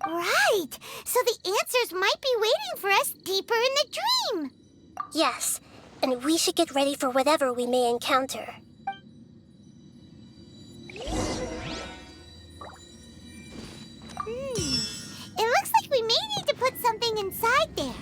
Right! So the answers might be waiting for us deeper in the dream! Yes, and we should get ready for whatever we may encounter. It looks like we may need to put something inside there.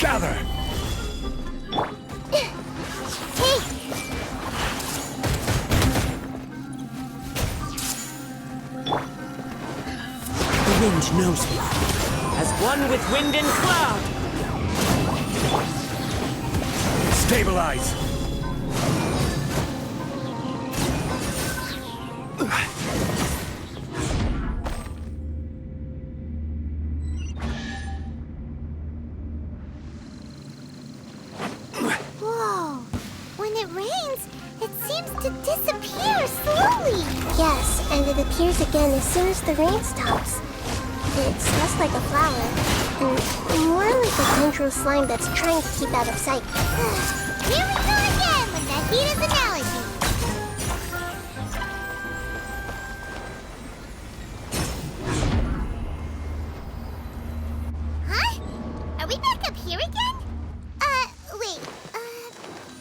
Gather! Hey! The wind knows me. As one with wind and cloud. Stabilize! Whoa! When it rains, it seems to disappear slowly! Yes, and it appears again as soon as the rain stops. It's less like a flower, and more like a tendril slime that's trying to keep out of sight. Here we go again with Nahida's analogy! Huh? Are we back up here again? Wait.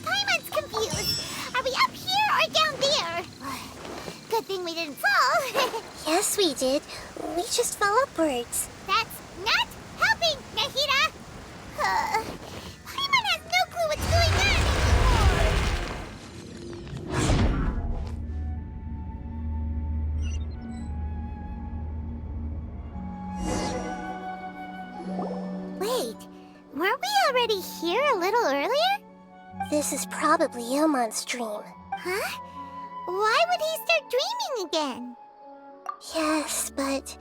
Paimon's confused. Are we up here or down there? Good thing we didn't fall. Yes, we did. We just fell upwards. That's not helping, Nahida! Paimon has no clue what's going on anymore. Wait, weren't we already here a little earlier? This is probably Ilmon's dream. Huh? Why would he start dreaming again? Yes, but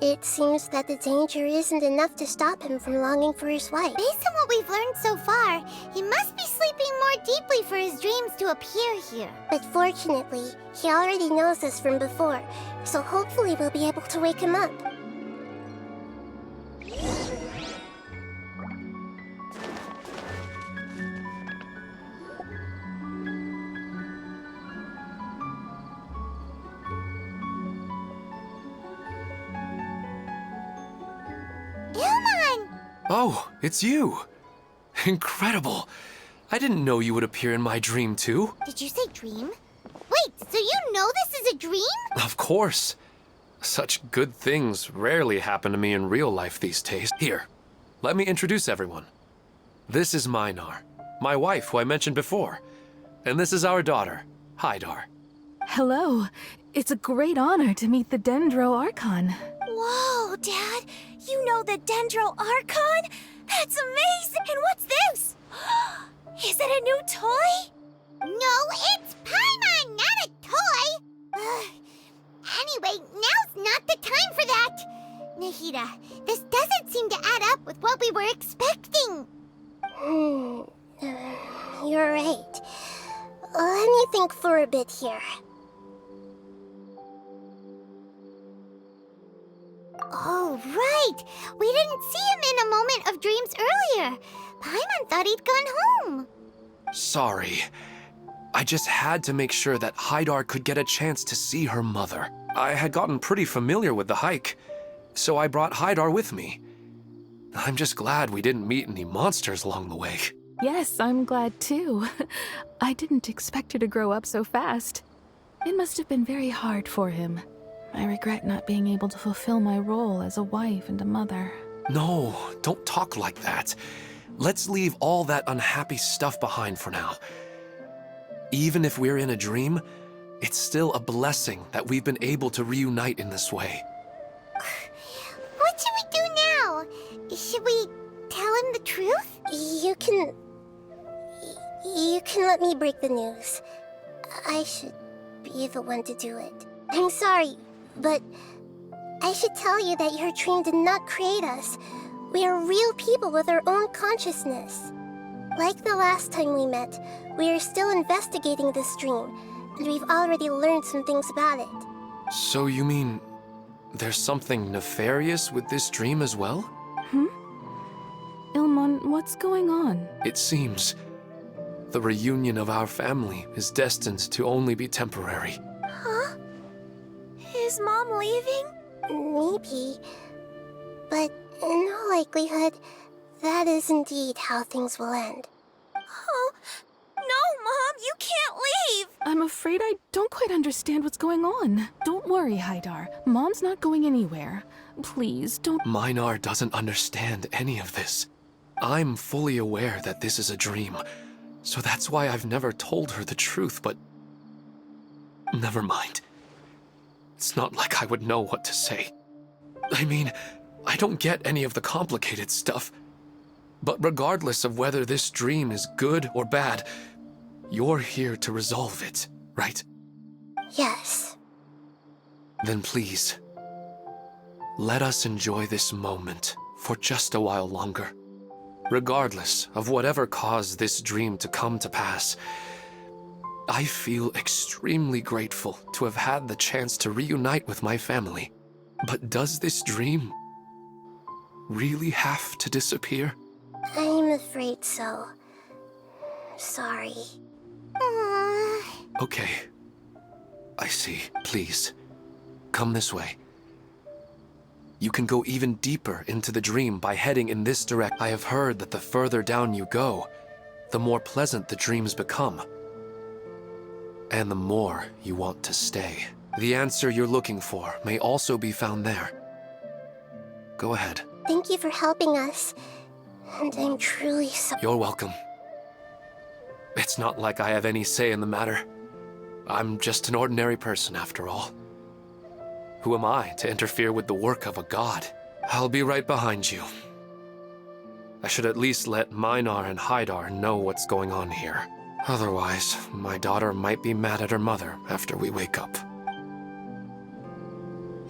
it seems that the danger isn't enough to stop him from longing for his wife. Based on what we've learned so far, he must be sleeping more deeply for his dreams to appear here. But fortunately, he already knows us from before, so hopefully we'll be able to wake him up. Ilmon! Oh, it's you! Incredible! I didn't know you would appear in my dream, too. Did you say dream? Wait, so you know this is a dream? Of course. Such good things rarely happen to me in real life these days. Here, let me introduce everyone. This is Minar, my wife who I mentioned before. And this is our daughter, Hydar. Hello. It's a great honor to meet the Dendro Archon. Whoa, Dad! You know the Dendro Archon? That's amazing! And what's this? Is it a new toy? No, it's Paimon, not a toy! Anyway, now's not the time for that! Nahida, this doesn't seem to add up with what we were expecting. You're right. Let me think for a bit here. Oh, right! We didn't see him in a moment of dreams earlier. Paimon thought he'd gone home. Sorry. I just had to make sure that Hydar could get a chance to see her mother. I had gotten pretty familiar with the hike, so I brought Hydar with me. I'm just glad we didn't meet any monsters along the way. Yes, I'm glad too. I didn't expect her to grow up so fast. It must have been very hard for him. I regret not being able to fulfill my role as a wife and a mother. No, don't talk like that. Let's leave all that unhappy stuff behind for now. Even if we're in a dream, it's still a blessing that we've been able to reunite in this way. What should we do now? Should we tell him the truth? You can let me break the news. I should be the one to do it. I'm sorry, but I should tell you that your dream did not create us. We are real people with our own consciousness. Like the last time we met, we are still investigating this dream, and we've already learned some things about it. So you mean there's something nefarious with this dream as well? Ilmon, what's going on? It seems the reunion of our family is destined to only be temporary. Huh? Is Mom leaving? Maybe. But in all likelihood, that is indeed how things will end. Oh, no, Mom, you can't leave! I'm afraid I don't quite understand what's going on. Don't worry, Haidar. Mom's not going anywhere. Please, don't... Minar doesn't understand any of this. I'm fully aware that this is a dream, so that's why I've never told her the truth, but... Never mind. It's not like I would know what to say. I mean, I don't get any of the complicated stuff. But regardless of whether this dream is good or bad, you're here to resolve it, right? Yes. Then please, let us enjoy this moment for just a while longer. Regardless of whatever caused this dream to come to pass, I feel extremely grateful to have had the chance to reunite with my family. But does this dream really have to disappear? I'm afraid so. Sorry. Okay. I see. Please, come this way. You can go even deeper into the dream by heading in this direction. I have heard that the further down you go, the more pleasant the dreams become. And the more you want to stay. The answer you're looking for may also be found there. Go ahead. Thank you for helping us. And I'm truly sorry. You're welcome. It's not like I have any say in the matter. I'm just an ordinary person, after all. Who am I to interfere with the work of a god? I'll be right behind you. I should at least let Minar and Haidar know what's going on here. Otherwise, my daughter might be mad at her mother after we wake up.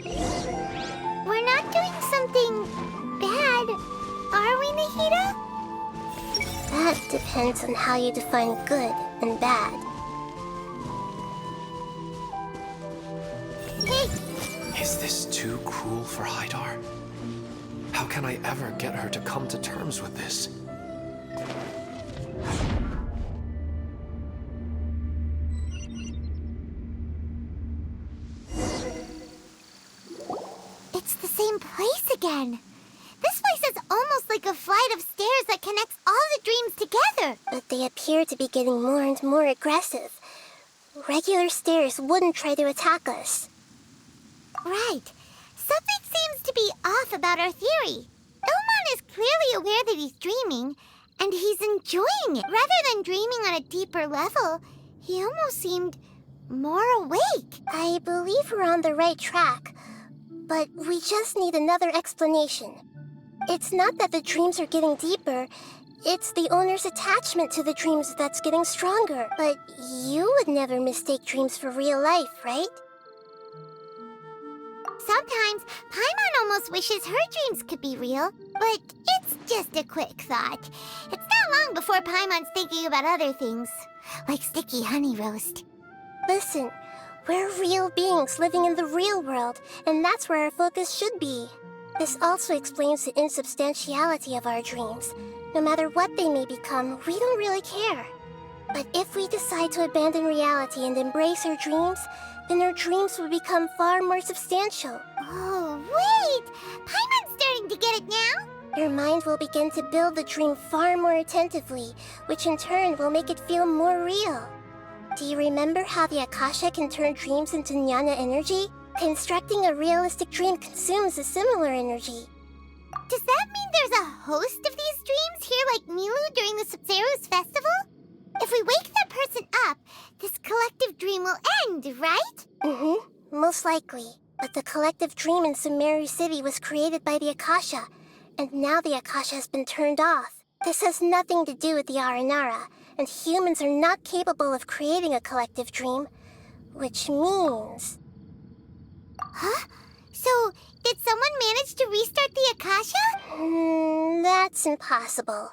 We're not doing something bad, are we, Nahida? That depends on how you define good and bad. Hey, Is this too cruel for Haidar? How can I ever get her to come to terms with this? it's the same place again. This place is almost like a flight of stairs that connects all the dreams together. But they appear to be getting more and more aggressive. Regular stairs wouldn't try to attack us. Right. Something seems to be off about our theory. Ilmon is clearly aware that he's dreaming, and he's enjoying it. Rather than dreaming on a deeper level, he almost seemed more awake. I believe we're on the right track, but we just need another explanation. It's not that the dreams are getting deeper, it's the owner's attachment to the dreams that's getting stronger. But you would never mistake dreams for real life, right? Sometimes, Paimon almost wishes her dreams could be real, but it's just a quick thought. It's not long before Paimon's thinking about other things, like sticky honey roast. Listen, we're real beings living in the real world, and that's where our focus should be. This also explains the insubstantiality of our dreams. No matter what they may become, we don't really care. But if we decide to abandon reality and embrace our dreams, then our dreams will become far more substantial. Oh, wait! Paimon's starting to get it now? Your mind will begin to build the dream far more attentively, which in turn will make it feel more real. Do you remember how the Akasha can turn dreams into jnana energy? Constructing a realistic dream consumes a similar energy. Does that mean there's a host of these dreams here like Milu during the Subzero's festival? If we wake that person up, this collective dream will end, right? Most likely. But the collective dream in Sumeru City was created by the Akasha, and now the Akasha has been turned off. This has nothing to do with the Aranara, and humans are not capable of creating a collective dream, which means... Huh? So, did someone manage to restart the Akasha? That's impossible.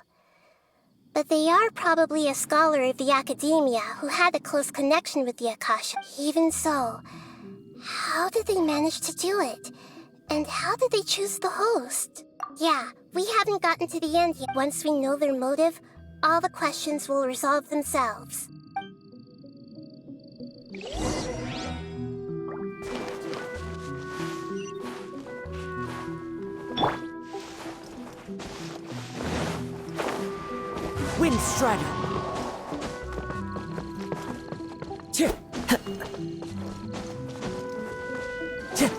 But they are probably a scholar of the academia who had a close connection with the Akasha. Even so, how did they manage to do it? And how did they choose the host? Yeah, we haven't gotten to the end yet. Once we know their motive, all the questions will resolve themselves. Wind Strider! Tch! Tch!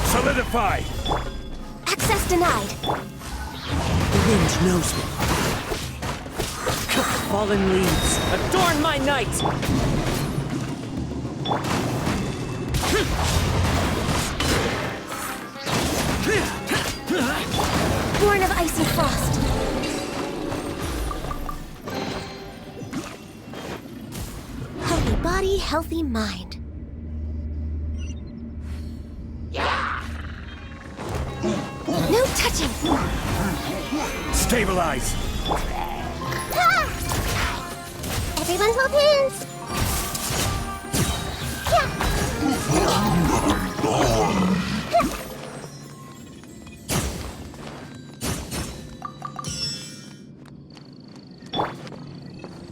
Solidify! Access denied. The wind knows me. Fallen leaves, adorn my night! Born of icy frost. Healthy body, healthy mind. No touching! Stabilize! Everyone hold hands!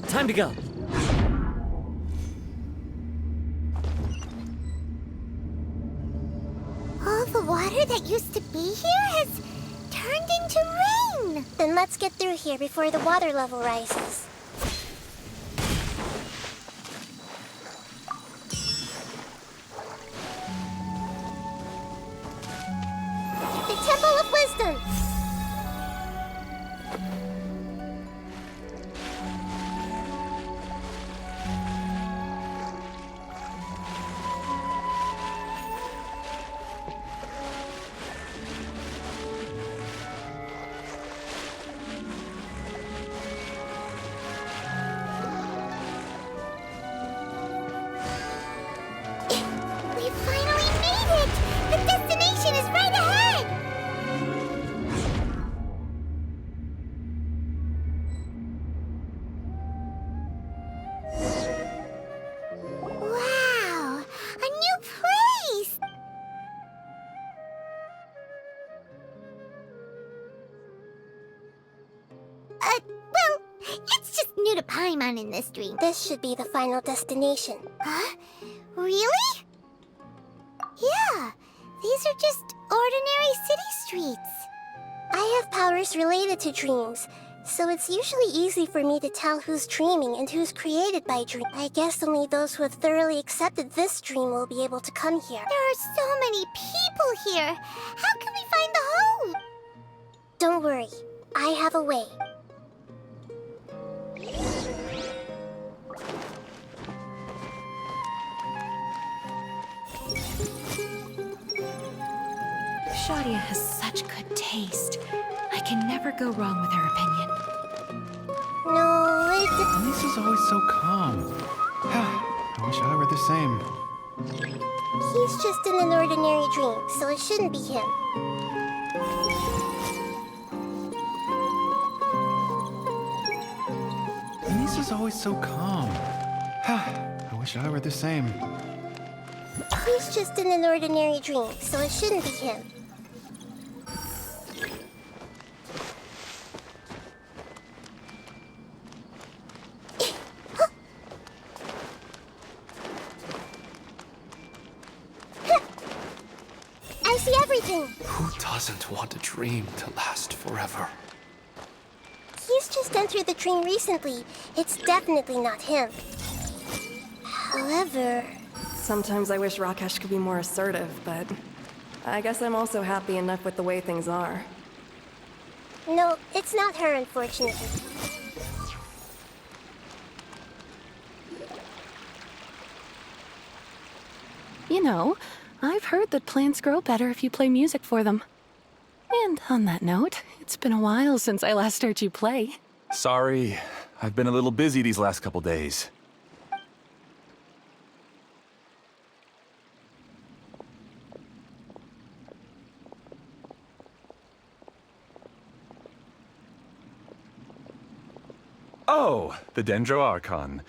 Time to go. All the water that used to be here has turned into rain. Then let's get through here before the water level rises. The Temple of Wisdom! We finally made it! The destination is right ahead! Wow! A new place! Well, it's just new to Paimon in this dream. This should be the final destination. Huh? Really? Yeah, these are just ordinary city streets. I have powers related to dreams, so it's usually easy for me to tell who's dreaming and who's created by dream. I guess only those who have thoroughly accepted this dream will be able to come here. There are so many people here. How can we find the home? Don't worry, I have a way. Shadia has such good taste. I can never go wrong with her opinion. No, it's... Lisa's always so calm. I wish I were the same. He's just in an ordinary dream, so it shouldn't be him. Lisa's always so calm. I wish I were the same. He's just in an ordinary dream, so it shouldn't be him. I see everything! Who doesn't want a dream to last forever? He's just entered the dream recently. It's definitely not him. However... Sometimes I wish Rakesh could be more assertive, but I guess I'm also happy enough with the way things are. No, it's not her, unfortunately. You know, I've heard that plants grow better if you play music for them. And on that note, it's been a while since I last heard you play. Sorry, I've been a little busy these last couple days. Oh, the Dendro Archon.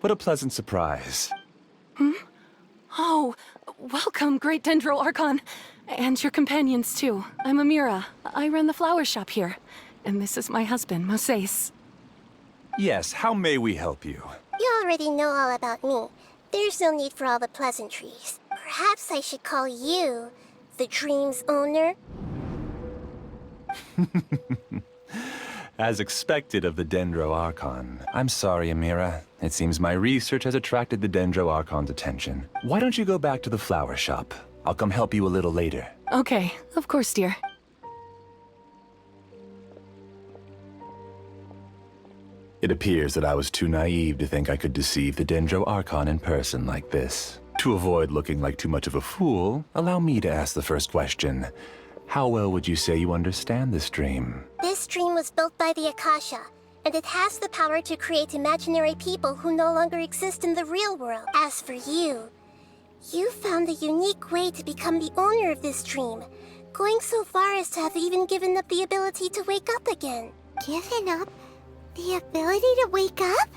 What a pleasant surprise. Oh, welcome, Great Dendro Archon. And your companions, too. I'm Amira. I run the flower shop here. And this is my husband, Moses. Yes, how may we help you? You already know all about me. There's no need for all the pleasantries. Perhaps I should call you the dream's owner? As expected of the Dendro Archon. I'm sorry, Amira. It seems my research has attracted the Dendro Archon's attention. Why don't you go back to the flower shop? I'll come help you a little later. Okay, of course, dear. It appears that I was too naive to think I could deceive the Dendro Archon in person like this. To avoid looking like too much of a fool, allow me to ask the first question. How well would you say you understand this dream? This dream was built by the Akasha, and it has the power to create imaginary people who no longer exist in the real world. As for you, you found a unique way to become the owner of this dream, going so far as to have even given up the ability to wake up again. Given up the ability to wake up?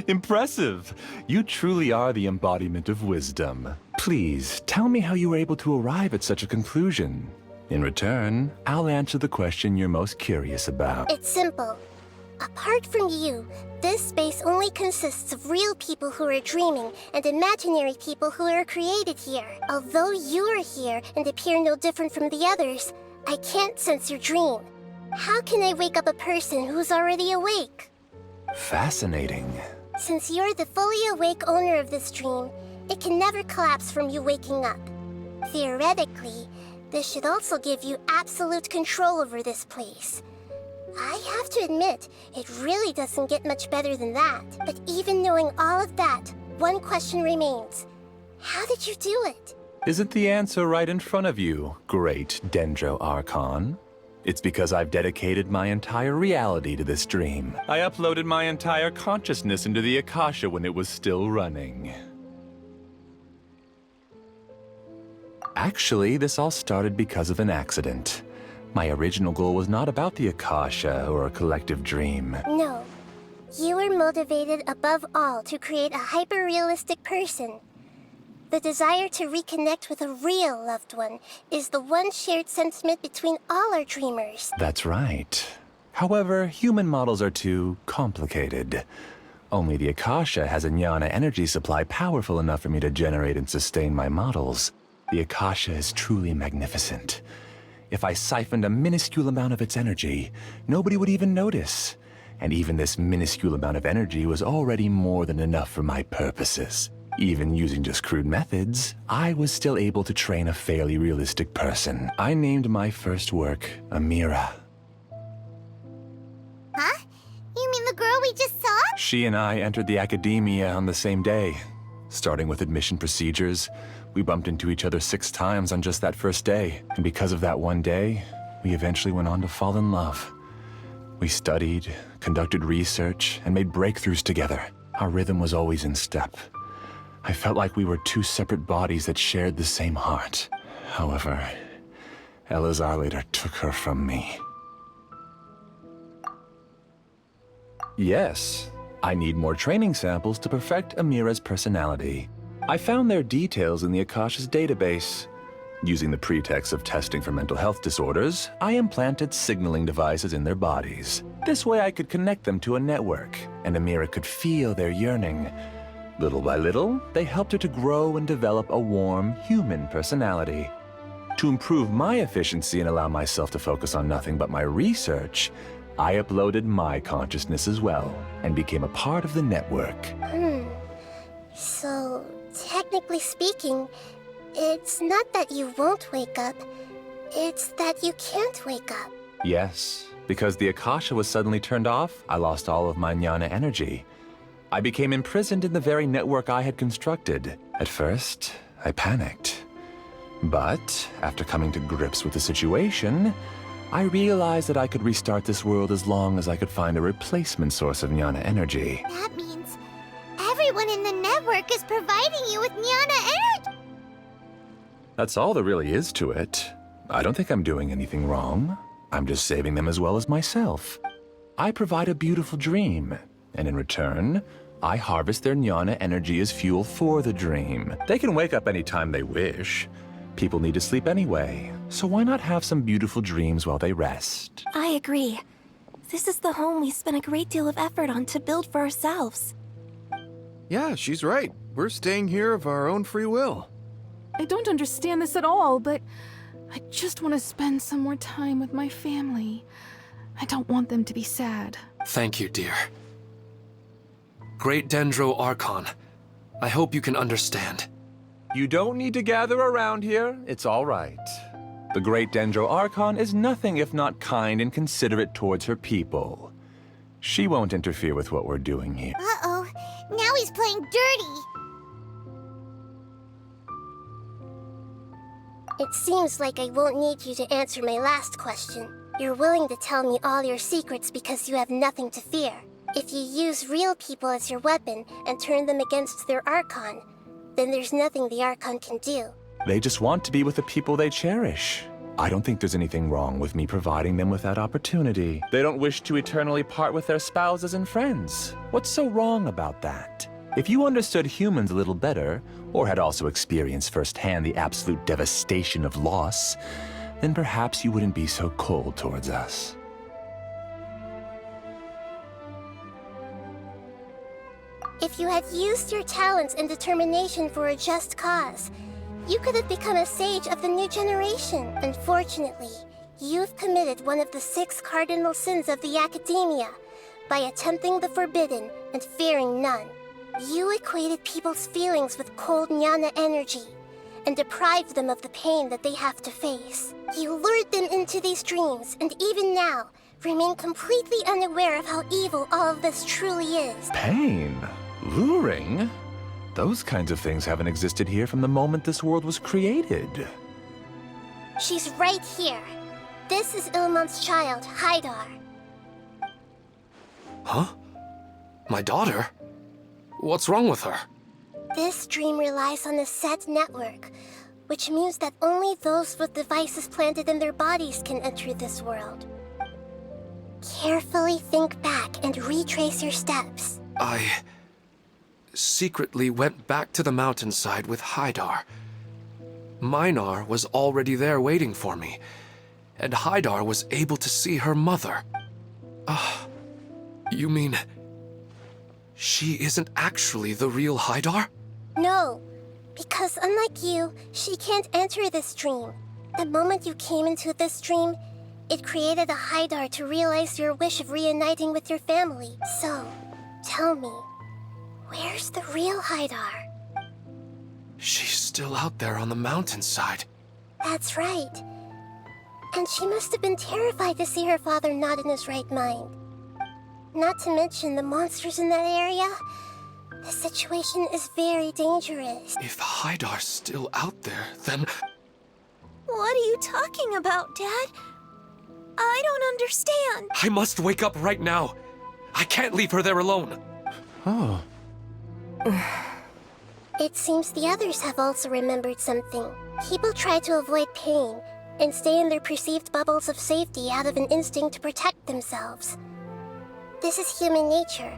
Impressive! You truly are the embodiment of wisdom. Please, tell me how you were able to arrive at such a conclusion. In return, I'll answer the question you're most curious about. It's simple. Apart from you, this space only consists of real people who are dreaming and imaginary people who are created here. Although you are here and appear no different from the others, I can't sense your dream. How can I wake up a person who's already awake? Fascinating. Since you're the fully awake owner of this dream, it can never collapse from you waking up. Theoretically, this should also give you absolute control over this place. I have to admit, it really doesn't get much better than that. But even knowing all of that, one question remains. How did you do it? Isn't the answer right in front of you, great Dendro Archon? It's because I've dedicated my entire reality to this dream. I uploaded my entire consciousness into the Akasha when it was still running. Actually, this all started because of an accident. My original goal was not about the Akasha or a collective dream. No. You were motivated above all to create a hyper-realistic person. The desire to reconnect with a real loved one is the one shared sentiment between all our dreamers. That's right. However, human models are too complicated. Only the Akasha has a jnana energy supply powerful enough for me to generate and sustain my models. The Akasha is truly magnificent. If I siphoned a minuscule amount of its energy, nobody would even notice. And even this minuscule amount of energy was already more than enough for my purposes. Even using just crude methods, I was still able to train a fairly realistic person. I named my first work Amira. Huh? You mean the girl we just saw? She and I entered the academia on the same day. Starting with admission procedures, we bumped into each other 6 times on just that first day. And because of that one day, we eventually went on to fall in love. We studied, conducted research, and made breakthroughs together. Our rhythm was always in step. I felt like we were 2 separate bodies that shared the same heart. However, Elazar later took her from me. Yes, I need more training samples to perfect Amira's personality. I found their details in the Akasha's database. Using the pretext of testing for mental health disorders, I implanted signaling devices in their bodies. This way I could connect them to a network, and Amira could feel their yearning. Little by little, they helped her to grow and develop a warm, human personality. To improve my efficiency and allow myself to focus on nothing but my research, I uploaded my consciousness as well, and became a part of the network. So, technically speaking, it's not that you won't wake up, it's that you can't wake up. Yes, because the Akasha was suddenly turned off, I lost all of my jnana energy. I became imprisoned in the very network I had constructed. At first, I panicked. But after coming to grips with the situation, I realized that I could restart this world as long as I could find a replacement source of Jnana energy. That means everyone in the network is providing you with Jnana energy. That's all there really is to it. I don't think I'm doing anything wrong. I'm just saving them as well as myself. I provide a beautiful dream, and in return, I harvest their Jnana energy as fuel for the dream. They can wake up anytime they wish. People need to sleep anyway, so why not have some beautiful dreams while they rest? I agree. This is the home we spent a great deal of effort on to build for ourselves. Yeah, she's right. We're staying here of our own free will. I don't understand this at all, but I just want to spend some more time with my family. I don't want them to be sad. Thank you, dear. Great Dendro Archon, I hope you can understand. You don't need to gather around here. It's all right. The Great Dendro Archon is nothing if not kind and considerate towards her people. She won't interfere with what we're doing here. Uh-oh, now he's playing dirty. It seems like I won't need you to answer my last question. You're willing to tell me all your secrets because you have nothing to fear. If you use real people as your weapon and turn them against their Archon, then there's nothing the Archon can do. They just want to be with the people they cherish. I don't think there's anything wrong with me providing them with that opportunity. They don't wish to eternally part with their spouses and friends. What's so wrong about that? If you understood humans a little better, or had also experienced firsthand the absolute devastation of loss, then perhaps you wouldn't be so cold towards us. If you had used your talents and determination for a just cause, you could have become a sage of the new generation. Unfortunately, you've committed one of the 6 cardinal sins of the Academia by attempting the forbidden and fearing none. You equated people's feelings with cold Jnana energy and deprived them of the pain that they have to face. You lured them into these dreams, and even now, remain completely unaware of how evil all of this truly is. Pain? Luring? Those kinds of things haven't existed here from the moment this world was created. She's right here. This is Ilmont's child, Haidar. Huh? My daughter? What's wrong with her? This dream relies on a set network, which means that only those with devices planted in their bodies can enter this world. Carefully think back and retrace your steps. I secretly went back to the mountainside with Haidar. Minar was already there waiting for me, and Haidar was able to see her mother. You mean she isn't actually the real Haidar? No, because unlike you, she can't enter this dream. The moment you came into this dream, it created a Haidar to realize your wish of reuniting with your family. So, tell me, where's the real Haidar? She's still out there on the mountainside. That's right. And she must have been terrified to see her father not in his right mind. Not to mention the monsters in that area. The situation is very dangerous. If Haidar's still out there, then... What are you talking about, Dad? I don't understand. I must wake up right now. I can't leave her there alone. Oh. It seems the others have also remembered something. People try to avoid pain and stay in their perceived bubbles of safety out of an instinct to protect themselves. This is human nature,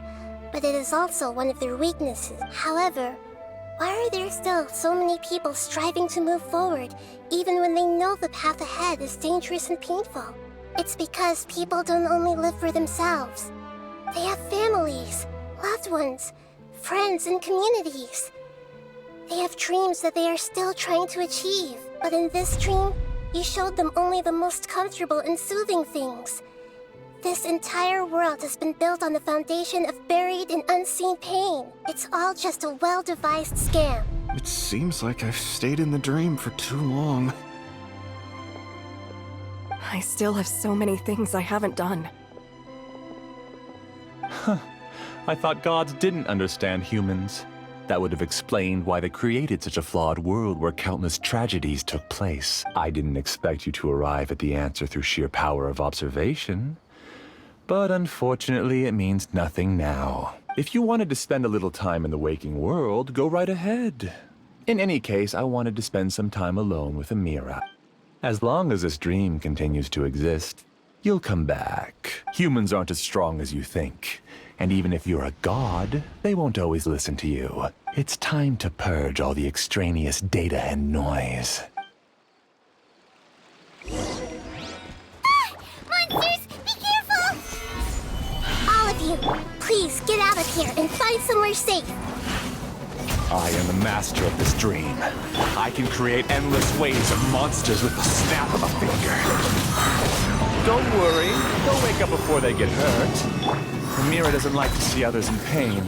but it is also one of their weaknesses. However, why are there still so many people striving to move forward, even when they know the path ahead is dangerous and painful? It's because people don't only live for themselves. They have families, loved ones, friends, and communities. They have dreams that they are still trying to achieve. But in this dream, you showed them only the most comfortable and soothing things. This entire world has been built on the foundation of buried and unseen pain. It's all just a well-devised scam. It seems like I've stayed in the dream for too long. I still have so many things I haven't done. I thought gods didn't understand humans. That would have explained why they created such a flawed world where countless tragedies took place. I didn't expect you to arrive at the answer through sheer power of observation. But unfortunately, it means nothing now. If you wanted to spend a little time in the waking world, go right ahead. In any case, I wanted to spend some time alone with Amira. As long as this dream continues to exist, you'll come back. Humans aren't as strong as you think. And even if you're a god, they won't always listen to you. It's time to purge all the extraneous data and noise. Monsters, be careful! All of you, please get out of here and find somewhere safe. I am the master of this dream. I can create endless waves of monsters with the snap of a finger. Don't worry, they'll wake up before they get hurt. Amira doesn't like to see others in pain.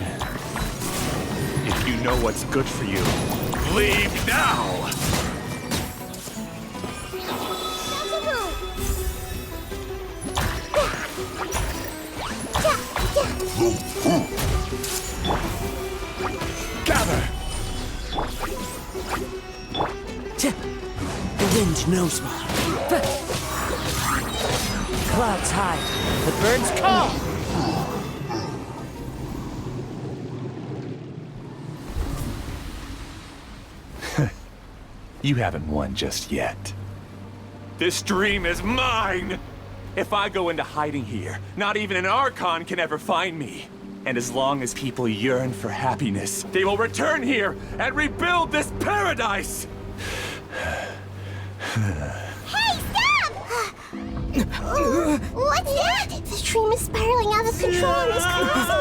If you know what's good for you, leave now! Gather! The wind knows me. Clouds high, the birds call. You haven't won just yet. This dream is mine! If I go into hiding here, not even an Archon can ever find me. And as long as people yearn for happiness, they will return here and rebuild this paradise! Hey, stop! What's that? The dream is spiraling out of control and is collapsing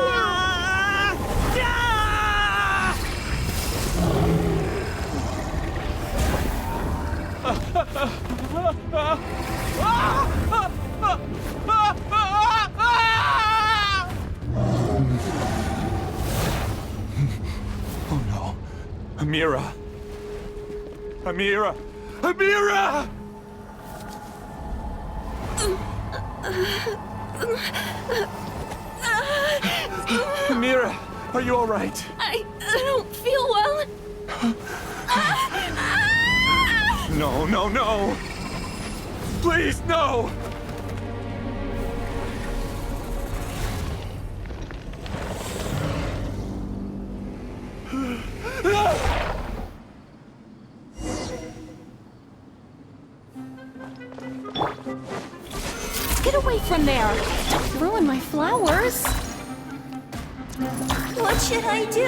now. Oh no. Amira. Amira! Amira! Amira, are you all right? I don't feel well. No, no, no! Please, no! Get away from there. Don't ruin my flowers. What should I do?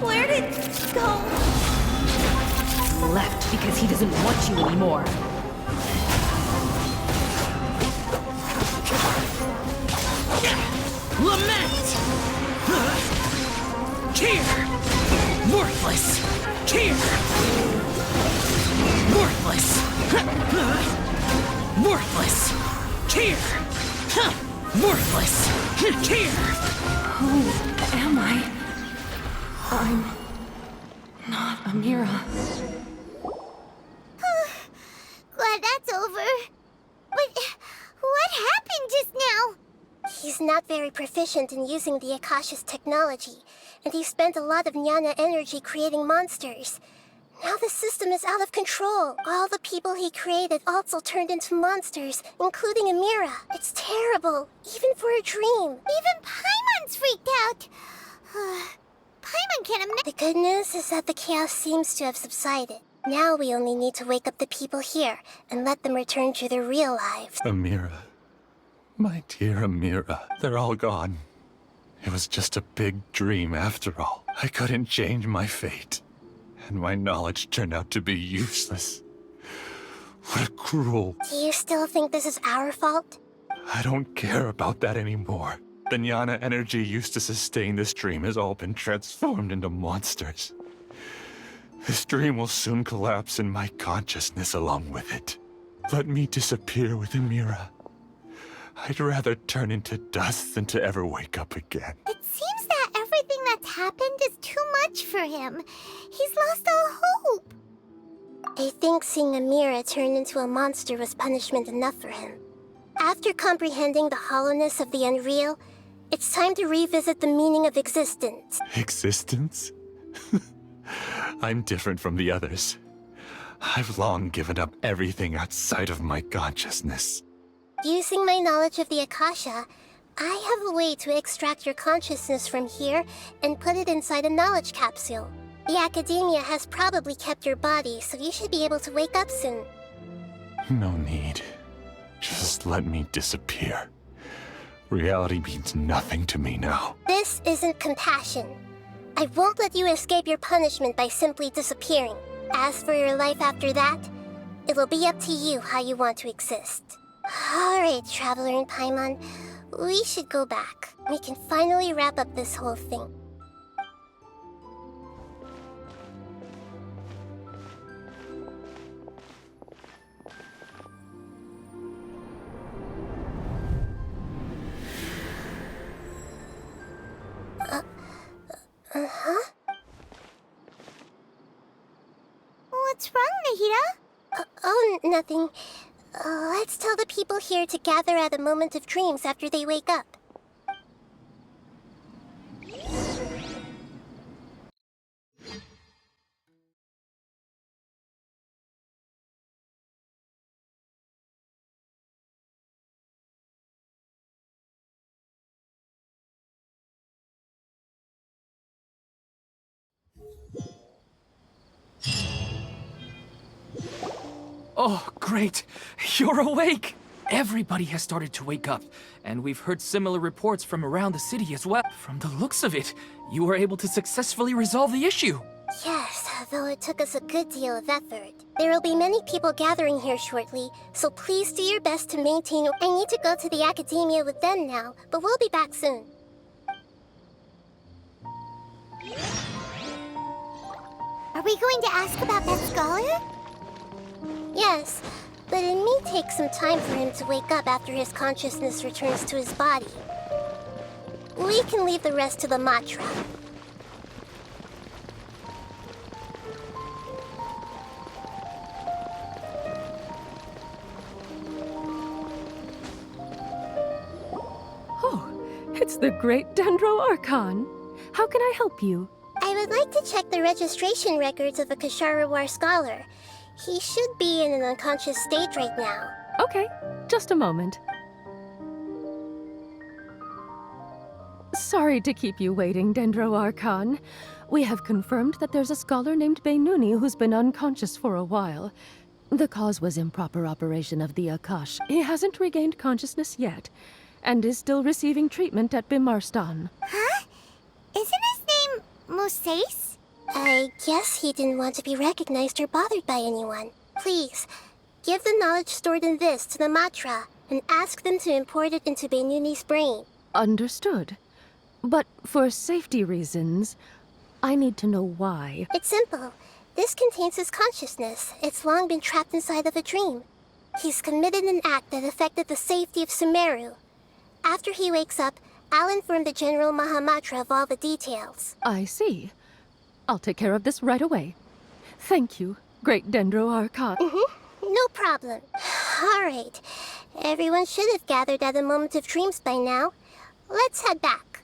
Where did it go? Left because he doesn't want you anymore. Lament! Cheer! Worthless! Cheer! Worthless! Worthless! Cheer! Worthless! Cheer! Who am I? I'm not Amira. Glad that's over. But what happened just now? He's not very proficient in using the Akasha's technology, and he spent a lot of jnana energy creating monsters. Now the system is out of control. All the people he created also turned into monsters, including Amira. It's terrible, even for a dream. Even Paimon's freaked out. Paimon can't imagine. The good news is that the chaos seems to have subsided. Now we only need to wake up the people here and let them return to their real lives. Amira. My dear Amira. They're all gone. It was just a big dream after all. I couldn't change my fate. And my knowledge turned out to be useless. What a cruel... Do you still think this is our fault? I don't care about that anymore. The jnana energy used to sustain this dream has all been transformed into monsters. This dream will soon collapse and my consciousness along with it. Let me disappear with Amira. I'd rather turn into dust than to ever wake up again. It seems that everything that's happened is too much for him. He's lost all hope. I think seeing Amira turn into a monster was punishment enough for him. After comprehending the hollowness of the unreal, it's time to revisit the meaning of existence. Existence? I'm different from the others. I've long given up everything outside of my consciousness. Using my knowledge of the Akasha, I have a way to extract your consciousness from here and put it inside a knowledge capsule. The Academia has probably kept your body, so you should be able to wake up soon. No need. Just let me disappear. Reality means nothing to me now. This isn't compassion. I won't let you escape your punishment by simply disappearing. As for your life after that, it'll be up to you how you want to exist. Alright, Traveler in Paimon, we should go back. We can finally wrap up this whole thing. What's wrong, Nahida? Oh, nothing. Let's tell the people here to gather at a moment of dreams after they wake up. Oh, great! You're awake! Everybody has started to wake up, and we've heard similar reports from around the city as well. From the looks of it, you were able to successfully resolve the issue. Yes, though it took us a good deal of effort. There will be many people gathering here shortly, so please do your best to maintain. I need to go to the Academia with them now, but we'll be back soon. Are we going to ask about that scholar? Yes, but it may take some time for him to wake up after his consciousness returns to his body. We can leave the rest to the Matra. Oh, it's the great Dendro Archon. How can I help you? I would like to check the registration records of a Kasharawar scholar. He should be in an unconscious state right now. Okay, just a moment. Sorry to keep you waiting, Dendro Archon. We have confirmed that there's a scholar named Beinuni who's been unconscious for a while. The cause was improper operation of the Akash. He hasn't regained consciousness yet, and is still receiving treatment at Bimarstan. Huh? Isn't his name Moses? I guess he didn't want to be recognized or bothered by anyone. Please, give the knowledge stored in this to the Matra, and ask them to import it into Beinuni's brain. Understood. But for safety reasons, I need to know why. It's simple. This contains his consciousness. It's long been trapped inside of a dream. He's committed an act that affected the safety of Sumeru. After he wakes up, I'll inform the General Mahamatra of all the details. I see. I'll take care of this right away. Thank you, great Dendro Archon. No problem. All right. Everyone should have gathered at a moment of dreams by now. Let's head back.